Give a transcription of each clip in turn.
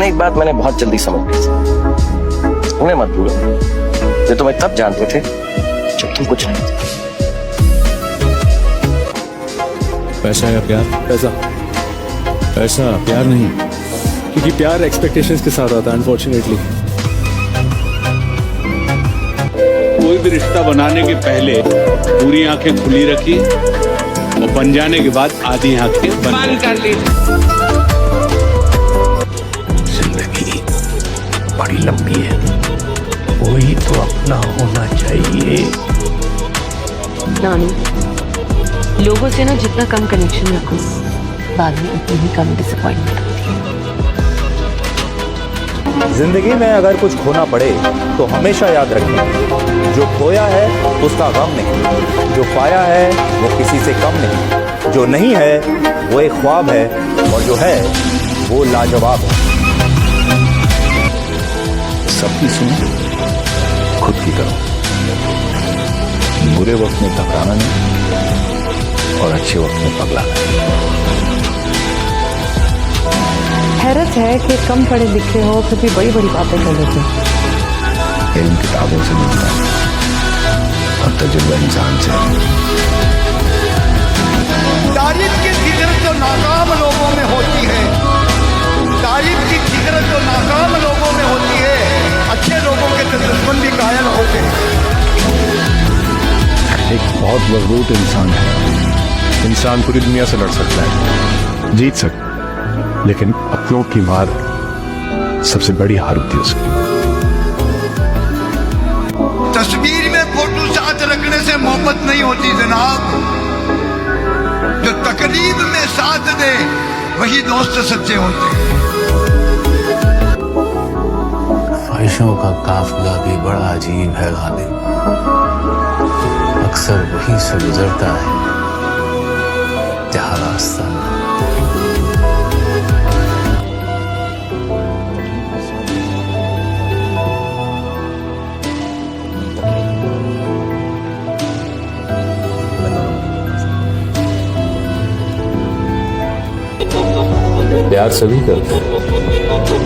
लेकिन एक बात मैंने बहुत जल्दी समझ ली, उन्हें मत भूलो, ये तुम्हें तब जानते थे जब तुम कुछ नहीं थे। पैसा या प्यार? पैसा। पैसा, प्यार नहीं, क्योंकि प्यार एक्सपेक्टेशंस के साथ आता है अनफॉर्चुनेटली। कोई भी रिश्ता बनाने के पहले पूरी आंखें खुली रखी और बन जाने के बाद आधी आंखें बंद कर ली। जिंदगी बड़ी लंबी है, वही तो अपना होना चाहिए। नानी, लोगों से ना जितना कम कनेक्शन रखो, बाद में उतनी ही कम डिसअपॉइंटमेंट होती है। जिंदगी में अगर कुछ खोना पड़े तो हमेशा याद रखें, जो खोया है उसका गम नहीं, जो पाया है वो किसी से कम नहीं, जो नहीं है वो एक ख्वाब है और जो है वो लाजवाब है। सबकी सुनो, खुद की करो। बुरे वक्त में टकराना नहीं और अच्छे वक्त में पगलाना नहीं। हैरत है कि कम पढ़े लिखे हो फिर भी बड़ी बड़ी बातें कर लेते हो। इल्म किताबों से मिलता है और तजुर्बा इंसान से। तारीफ की फिक्र जो नाकाम लोगों में होती है, तारीफ की फिक्र जो नाकाम लोगों में होती है, अच्छे लोगों के तो दुश्मन भी कायल होते हैं। एक बहुत मजबूत इंसान है। इंसान पूरी दुनिया से लड़ सकता है, जीत सकता है, लेकिन अपनों की मार सबसे बड़ी हार होती है उसकी। तस्वीर में फोटो साथ रखने से मोहब्बत नहीं होती जनाब, जो तकलीफ में साथ दे वही दोस्त सच्चे होते हैं। ख्वाहिशों का काफिला भी बड़ा अजीब है गालिब, अक्सर वहीं से गुजरता है जहाँ रास्ता नहीं। प्यार सभी करते हैं,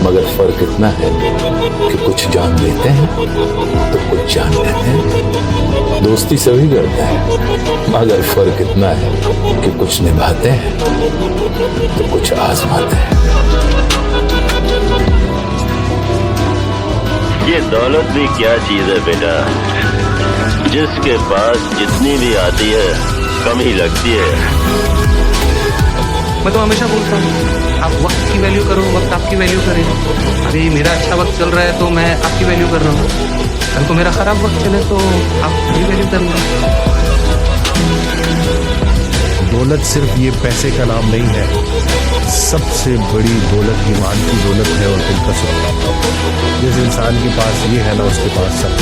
मगर फर्क इतना है कि कुछ जान लेते हैं तो कुछ जान लेते हैं। दोस्ती सभी करते हैं, मगर फर्क इतना है कि कुछ निभाते हैं तो कुछ आजमाते हैं। ये दौलत भी क्या चीज है बेटा, जिसके पास जितनी भी आती है कम ही लगती है। मैं तो हमेशा बोलता हूँ आप वक्त की वैल्यू करो, वक्त आपकी वैल्यू करे। अभी मेरा अच्छा वक्त चल रहा है तो मैं आपकी वैल्यू कर रहा हूँ, अगर तो मेरा खराब वक्त चले तो आप मेरी वैल्यू कर लो। दौलत सिर्फ ये पैसे का नाम नहीं है, सबसे बड़ी दौलत ईमान की दौलत है और दिल का सुकून। जिस इंसान के पास ये है ना उसके पास सब,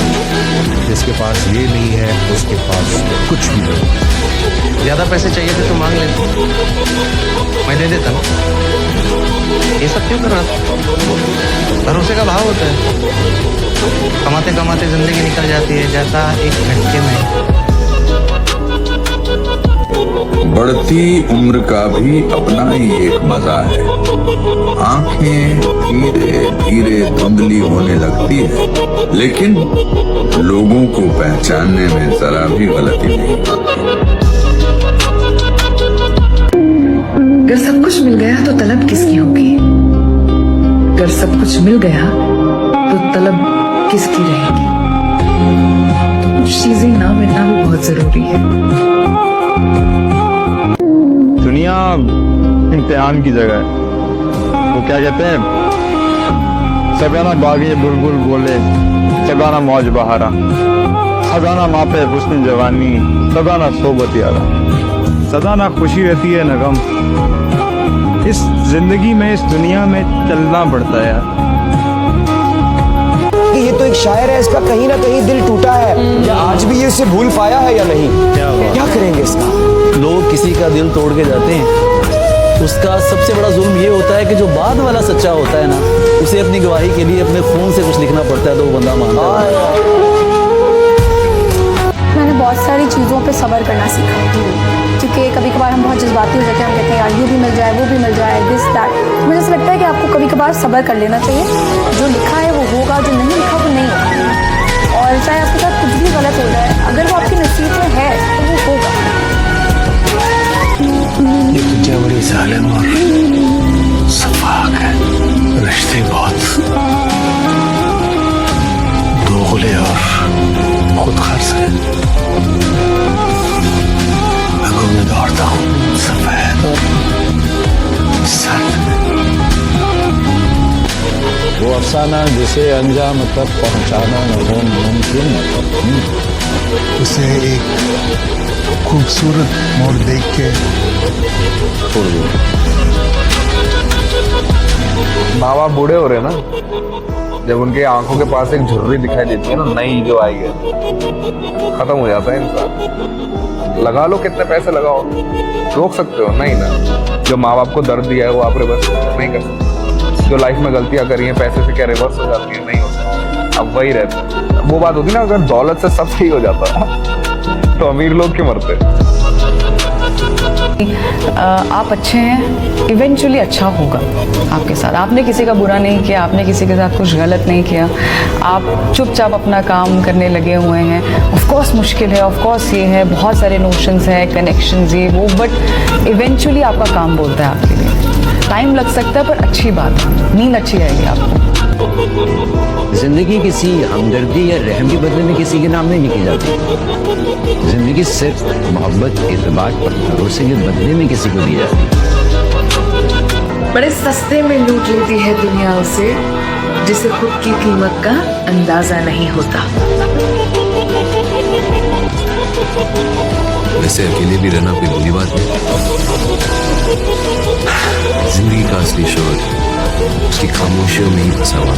जिसके पास ये नहीं है उसके पास कुछ भी नहीं। ज़्यादा पैसे चाहिए थे तो मांग लेते, मैं दे देता। ये सब क्यों कर रहा था? भरोसे का भाव होता है, कमाते कमाते जिंदगी निकल जाती है, जाता एक झटके में। बढ़ती उम्र का भी अपना ही एक मजा है। आंखें धीरे धीरे धुंधली होने लगती है, लेकिन लोगों को पहचानने में जरा भी गलती नहीं आती। अगर सब कुछ मिल गया तो तलब किसकी होगी? अगर सब कुछ मिल गया तो तलब किसकी रहेगी? तो कुछ चीजें ना मिलना भी बहुत जरूरी है। दुनिया इम्तिहान की जगह है। वो क्या कहते हैं, सबाना बागी बुलबुल बोले, सबाना मौज बहारा, खजाना मापे हुस्न जवानी, सबाना सोबत यारा। सदा ना खुशी रहती है न गम, इस जिंदगी में इस दुनिया में चलना पड़ता है यार। ये तो एक शायर है, इसका कहीं ना कहीं दिल टूटा है, या आज भी ये इसे भूल पाया है या नहीं? क्या करेंगे इसका? लोग किसी का दिल तोड़ के जाते हैं, उसका सबसे बड़ा जुल्म ये होता है कि जो बाद वाला सच्चा होता है ना, उसे अपनी गवाही के लिए अपने खून से कुछ लिखना पड़ता है तो वो बंदा मानता है। मैंने बहुत सारी चीज़ों पे सब्र करना सीखा, क्योंकि कि कभी कभार हम बहुत जज्बाती हो जाते हैं, हम कहते हैं यार ये भी मिल जाए, वो भी मिल जाए, दिस दैट। मुझे ऐसा लगता है कि आपको कभी कभार सब्र कर लेना चाहिए। जो लिखा है वो होगा, जो नहीं लिखा वो नहीं होगा। और चाहे आपके साथ कुछ भी गलत हो जाए, अगर वो आपकी नसीब में है तो वो होगा। ये दुनिया बड़ी जालिम और सफाक है। रिश्ते बहुत दोगले और खुदगर्ज हैं। मैं घूमने दौड़ता हूँ सफेद और सर्द। वो अफसाना जिसे अंजाम तक पहुंचाना मुमकिन, उसे एक खूबसूरत मोड़ देख के छोड़ दो। माँ बाप बूढ़े हो रहे हैं ना, जब उनके आंखों के पास एक झुर्री दिखाई देती है ना, नई जो आई है, खत्म हो जाता है इंसान। लगा लो कितने पैसे लगाओ, रोक सकते हो नहीं ना। जो माँ बाप को दर्द दिया है वो आप रिवर्स नहीं कर सकते। जो लाइफ में गलतियां करी हैं पैसे से क्या रिवर्स हो जाती है? नहीं हो सकती। अब वही रहता है। वो बात होती ना, अगर दौलत से सब सही हो जाता तो अमीर लोग क्यों मरते? आप अच्छे हैं, इवेंचुअली अच्छा होगा आपके साथ। आपने किसी का बुरा नहीं किया, आपने किसी के साथ कुछ गलत नहीं किया, आप चुपचाप अपना काम करने लगे हुए हैं। ऑफ कोर्स मुश्किल है, ऑफ कोर्स ये है, बहुत सारे नोशंस हैं, कनेक्शंस ये वो, बट इवेंचुअली आपका काम बोलता है आपके लिए। टाइम लग सकता है पर अच्छी बात है, नींद अच्छी आएगी आपको। जिंदगी किसी हमदर्दी या रहम के बदले में किसी के नाम नहीं लिखी जाती। जिंदगी सिर्फ मोहब्बत, इत्तेबार और भरोसे के बदले में किसी को दी जाती है। बड़े सस्ते में लूट लेती है दुनिया उसे, जिसे खुद की कीमत का अंदाजा नहीं होता। वैसे अकेले भी रहना कोई बुरी बात नहीं। जिंदगी का असली शोर उसकी खामोशियों में ही फंसा हुआ।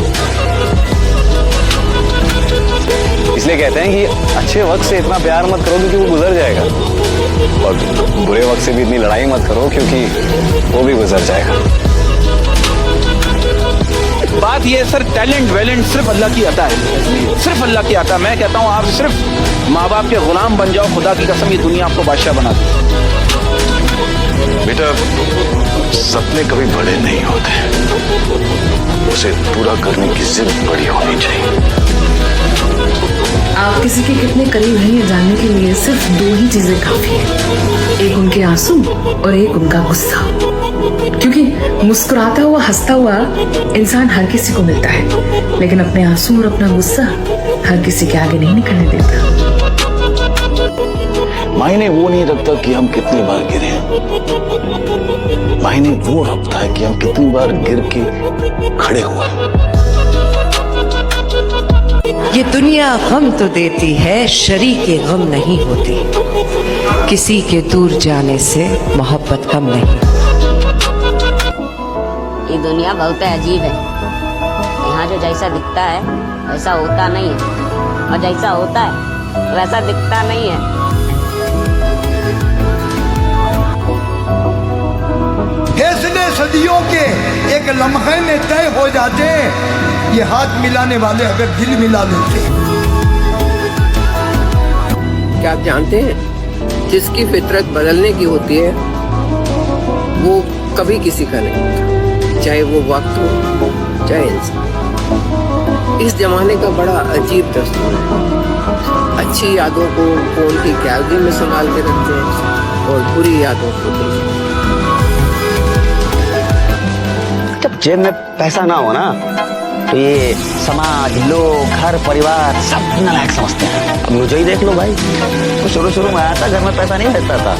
इसलिए कहते हैं कि अच्छे वक्त से इतना प्यार मत करो क्योंकि वो गुजर जाएगा, और बुरे वक्त से भी इतनी लड़ाई मत करो क्योंकि वो भी गुजर जाएगा। बात ये सर, टैलेंट वैलेंट सिर्फ अल्लाह की अता है, सिर्फ अल्लाह की अता। मैं कहता हूँ आप सिर्फ माँ बाप के गुलाम बन जाओ, खुदा की कसम ये दुनिया आपको बादशाह बना दे। बेटा, सपने कभी बड़े नहीं होते, उसे पूरा करने की जिद बड़ी होनी चाहिए। आप किसी के कितने करीब हैं ये जानने के लिए सिर्फ दो ही चीजें काफी हैं, एक उनके आंसू और एक उनका गुस्सा। क्योंकि मुस्कुराता हुआ, हंसता हुआ इंसान हर किसी को मिलता है, लेकिन अपने आंसू और अपना गुस्सा हर किसी के आगे नहीं निकलने देता। मायने वो नहीं रखता कि हम कितनी बार गिरे, मायने वो रखता है कि हम कितनी बार गिर के खड़े हुए। ये दुनिया गम तो देती है, शरीके गम नहीं होती। किसी के दूर जाने से मोहब्बत कम नहीं। ये दुनिया बहुत अजीब है। यहाँ जो जैसा दिखता है वैसा होता नहीं है, और जैसा होता है वैसा दिखता नहीं है। फैसले सदियों के एक लम्हे में तय हो जाते, ये हाथ मिलाने वाले अगर दिल मिला लेते। क्या आप जानते हैं, जिसकी फितरत बदलने की होती है वो कभी किसी का नहीं होता, चाहे वो वक्त हो चाहे इंसान। इस जमाने का बड़ा अजीब दस्तूर है। अच्छी यादों को फोन की गैलरी में संभाल के रखते हैं और बुरी यादों को जब जेब में पैसा ना हो ना तो ये समाज, लोग, घर परिवार सब नालायक समझते हैं। अब मुझे ही देख लो भाई, तो शुरू में आया था, घर में पैसा नहीं रहता था,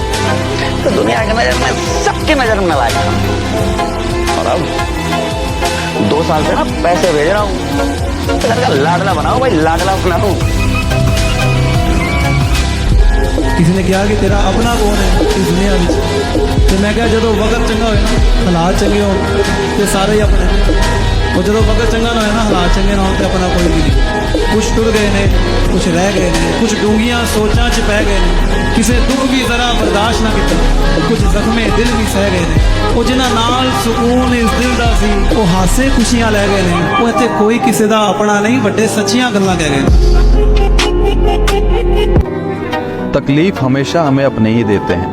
तो दुनिया की नजर में, सबकी नजर में नालायक था। और अब 2 साल से ना पैसे भेज रहा हूँ, तो घर का लाडला बनाओ भाई, लाडला बनाओ। किसी ने कहा कि तेरा अपना कौन है इस दुनिया में, तो मैं क्या, जो वक्त चंगा होए ना, हालात चंगे हो तो सारे ही अपने, और जो वक्त चंगा ना हो ना, हालात चंगे ना हो तो अपना कोई भी नहीं। कुछ टुर गए ने, कुछ रह गए ने, कुछ डूंगियां सोचा च पै गए ने, किसी दुख भी जरा बर्दाश्त ना किया, कुछ जख्मे दिल भी सह गए ने, वो जिन्हां नाल सुकून इस दिल दा सी वो हासे खुशियां लै गए ने, वो इत्थे कोई किसी दा अपना नहीं, बड़े सच्चियां गल्लां कह गए। तकलीफ हमेशा हमें अपने ही देते हैं,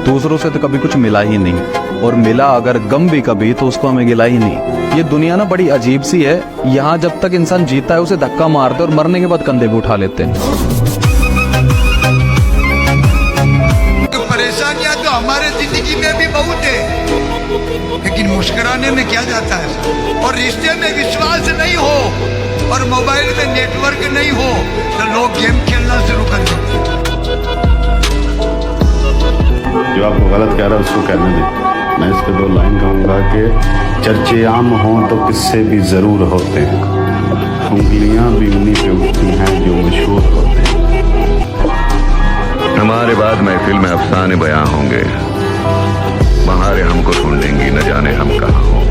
दूसरों से तो कभी कुछ मिला ही नहीं, और मिला अगर गम भी कभी तो उसको हमें गिला ही नहीं। ये दुनिया ना बड़ी अजीब सी है, यहाँ जब तक इंसान जीता है उसे धक्का मारते और मरने के बाद कंधे पे उठा लेते हैं। परेशानियां तो हमारे जिंदगी में भी बहुत है, लेकिन मुस्कुराने में क्या जाता है। और रिश्ते में विश्वास नहीं हो और मोबाइल में नेटवर्क नहीं हो तो लोग गेम खेलना शुरू कर देते हैं। जो आपको गलत कह रहा है उसको कहने दें। मैं इस पे 2 लाइन कहूँगा कि चर्चे आम हों तो किस्से भी ज़रूर होते हैं, उंगलियां भी उन्हीं पे उठती हैं जो मशहूर होते हैं। हमारे बाद महफिल में अफसाने बयां होंगे, बहारें हमको ढूंढेंगी न जाने हम कहाँ हों।